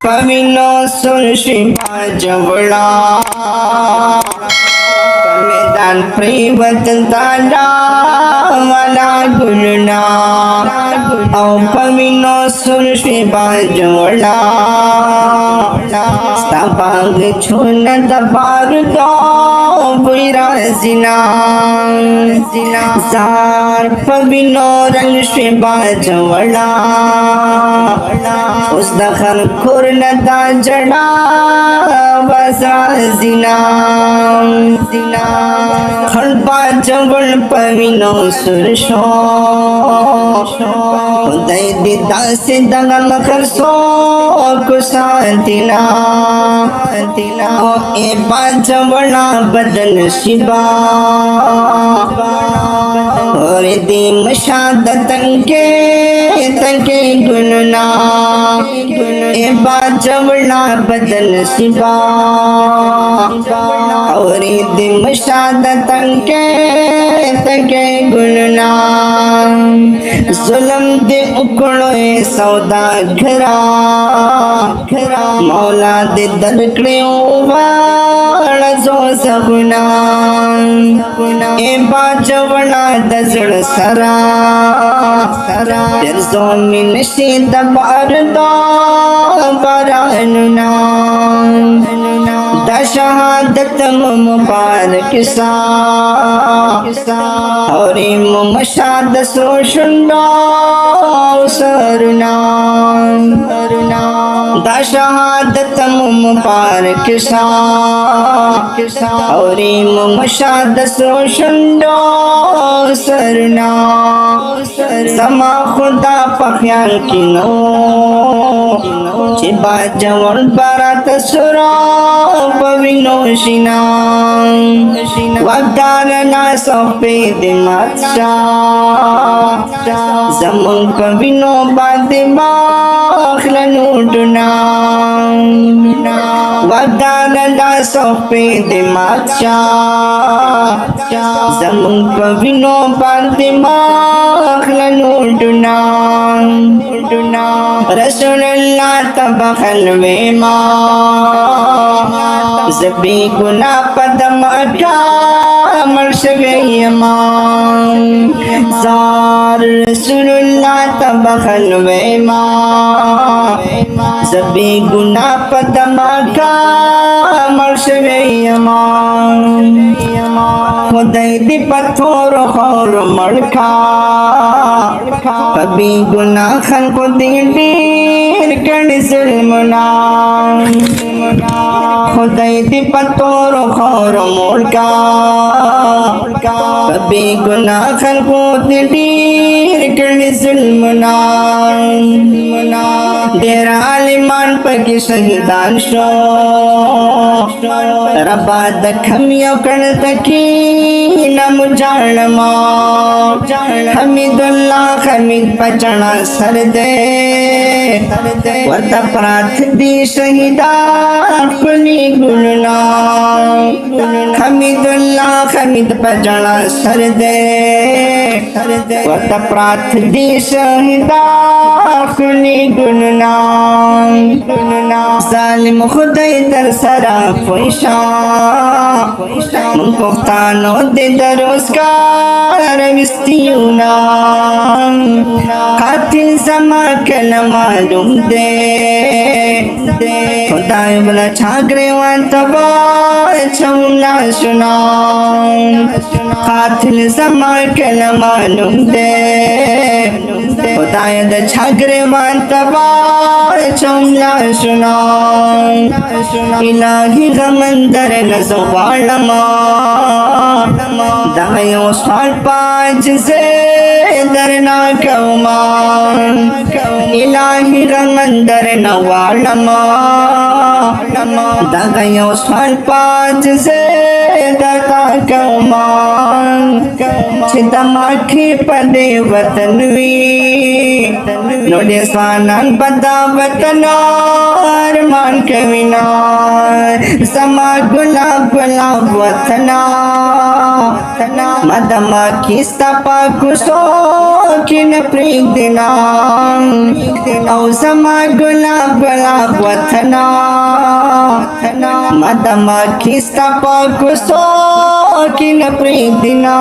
पविनो सुरशि जवड़ा मैदान प्रेवत तारा वाला गुलना औ पविनो सुरशि जवड़ा तबाग छुन तबाग दो बुरा जिना जार पविनो रंग शिबा जवड़ा उस दखल खुरन दा जड़ा बसा जिना खलपा जवल पविनो सुरशो उदय दिदा से दंगल करसो कुशांतिना ओ ए बाजवड़ा बदन शिबा और दी मशादतन के तंके गुनना ए बाजवड़ा बदन शिबा और दी मशादतन के तंके गुनना जुल्म दे उकड़ो सौदा घरा मौला दे दरकड़े वाला जो सगुना ए बाजवड़ा दजड़ सरा फिर ज़मीन से दबार दो बरानुना दशहादत मुबारक सा और मुमशाद सोशुंडा सरुना दशहादत मुबारक सा और मुमशाद सोशुंडा सरुना समा खुदा पख्याल किनो चिबा जवल बारात सुरा पविनो शिना वदार ना सोपे दिमाचा जमुन पविनो बादिमा खलनुटना वदार ना सोपे दिमाचा जमुन पविनो बादिमा खलनुटना रसूलुल्लाह तबखल वेमा ज़बी गुना पदम मर्शवेयमा ज़ार रसूलुल्लाह तबखल वेमा ज़बी गुना पदम मर्शवेयमा खुदाई दी पत्थर खौर मड़का कभी गुनाह खन को दीर कर जुल्मना खुदाई दी पत्थर खौर मड़का कभी गुनाह खन को दीर कर जुल्मना तेरा आलिमान पर की शहीदान शो रबा दखमियों कर तकी न मुजालमा हमीदुल्लाह हमीद पचना सर दे वर्त प्रार्थ दी शहीदा कुली गुलना हमीदुल्लाह हमीद पचना सर दे वर्त प्रार्थ दी शहीदा कुली गुलना जालिम खुदाई दर सरा पैसा मुक्तानो दे दरोस्कार विस्तियुना कातिल समा कल मालूम दे खुदाई बला छागरे वान तबा छौला सुना कातिल समा कल मालूम दे खुदाई द छागरे वान तबा छौला सुना इलाही गमंदर नज़वालमा दायो साल पाँच से दरना कौमा इलाही गमंदर नवालमा दायो साल पाँच से दरना कौमा चिदमाखी पदे वतनवी नोडे स्वानन बदाव वतना अरमान के बिना समा गुलाब गुलाब वतना मदम किस्ता पाकुसो किन प्रीतिना औ समा गुलाब गुलाब वतना मदम किस्ता पाकुसो किन प्रीतिना